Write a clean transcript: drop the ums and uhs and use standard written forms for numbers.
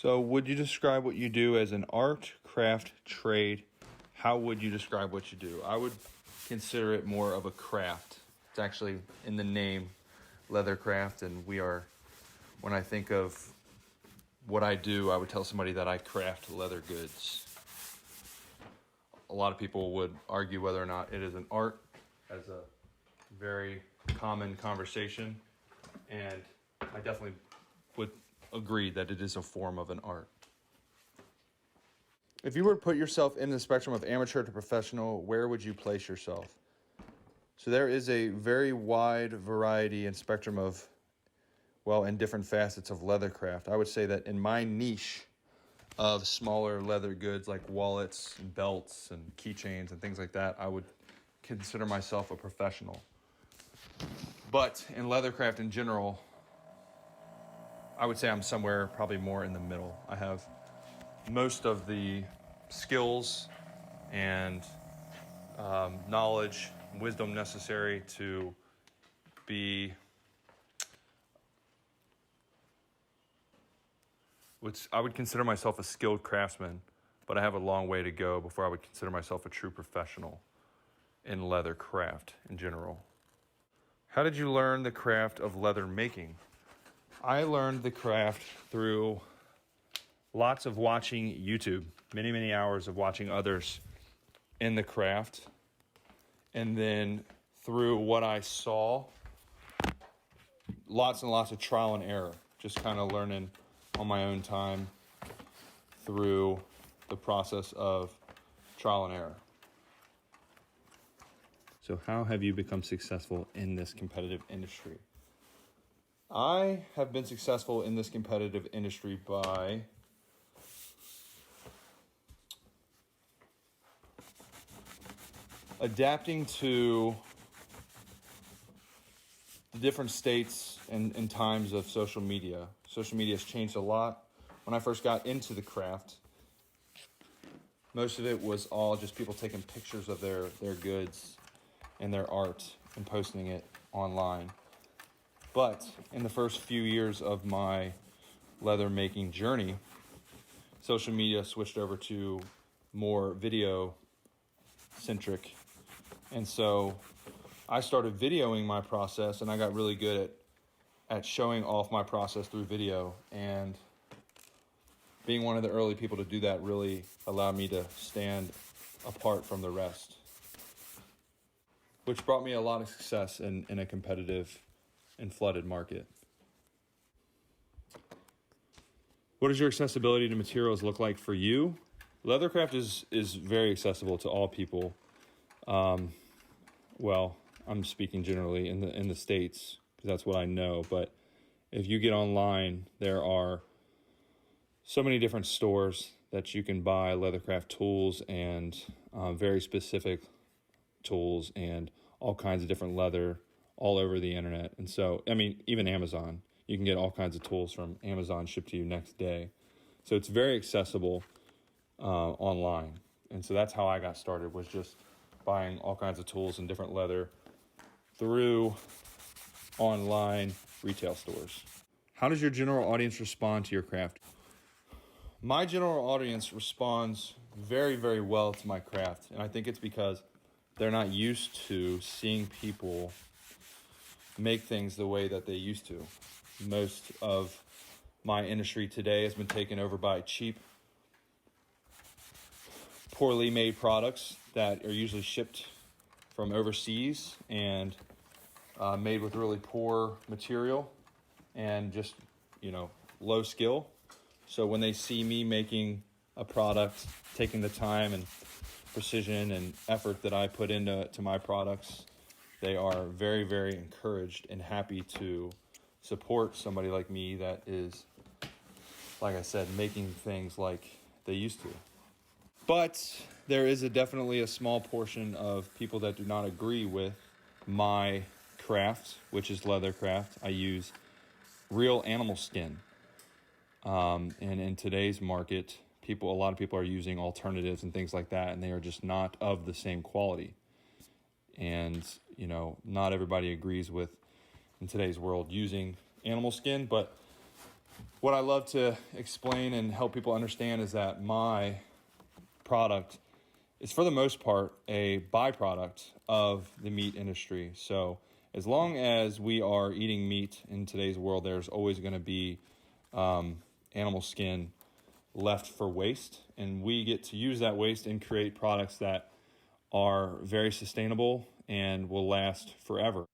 So would you describe what you do as an art, craft, trade? How would you describe what you do? I would consider it more of a craft. It's actually in the name, leather craft, and when I think of what I do, I would tell somebody that I craft leather goods. A lot of people would argue whether or not it is an art, as a very common conversation, and I definitely would agree that it is a form of an art. If you were to put yourself in the spectrum of amateur to professional, where would you place yourself? So there is a very wide variety and spectrum of, in different facets of leathercraft. I would say that in my niche of smaller leather goods like wallets and belts and keychains and things like that, I would consider myself a professional. But in leathercraft in general, I would say I'm somewhere probably more in the middle. I have most of the skills and knowledge, wisdom necessary to be which I would consider myself a skilled craftsman, but I have a long way to go before I would consider myself a true professional in leather craft in general. How did you learn the craft of leather making? I learned the craft through lots of watching YouTube, many hours of watching others in the craft, and then through what I saw, lots and lots of trial and error, just kind of learning on my own time through the process of trial and error. So how have you become successful in this competitive industry? I have been successful in this competitive industry by adapting to the different states and times of social media. Social media has changed a lot. When I first got into the craft, most of it was all just people taking pictures of their goods and their art and posting it online. But in the first few years of my leather making journey, social media switched over to more video centric. And so I started videoing my process, and I got really good at showing off my process through video. And being one of the early people to do that really allowed me to stand apart from the rest, which brought me a lot of success in a competitive and flooded market. What does your accessibility to materials look like for you? Leathercraft is very accessible to all people. I'm speaking generally in the States because that's what I know. But if you get online, there are so many different stores that you can buy leathercraft tools and very specific tools and all kinds of different leather all over the internet. And so, even Amazon, you can get all kinds of tools from Amazon shipped to you next day. So it's very accessible online. And so that's how I got started, was just buying all kinds of tools and different leather through online retail stores. How does your general audience respond to your craft? My general audience responds very, very well to my craft. And I think it's because they're not used to seeing people make things the way that they used to. Most of my industry today has been taken over by cheap, poorly made products that are usually shipped from overseas and made with really poor material and just, low skill. So when they see me making a product, taking the time and precision and effort that I put into my products, they are very, very encouraged and happy to support somebody like me that is, like I said, making things like they used to. But there is definitely a small portion of people that do not agree with my craft, which is leathercraft. I use real animal skin. And in today's market, a lot of people are using alternatives and things like that, and they are just not of the same quality. And, not everybody agrees with, in today's world, using animal skin. But what I love to explain and help people understand is that my product is for the most part a byproduct of the meat industry. So as long as we are eating meat in today's world, there's always going to be animal skin left for waste, and we get to use that waste and create products that are very sustainable and will last forever.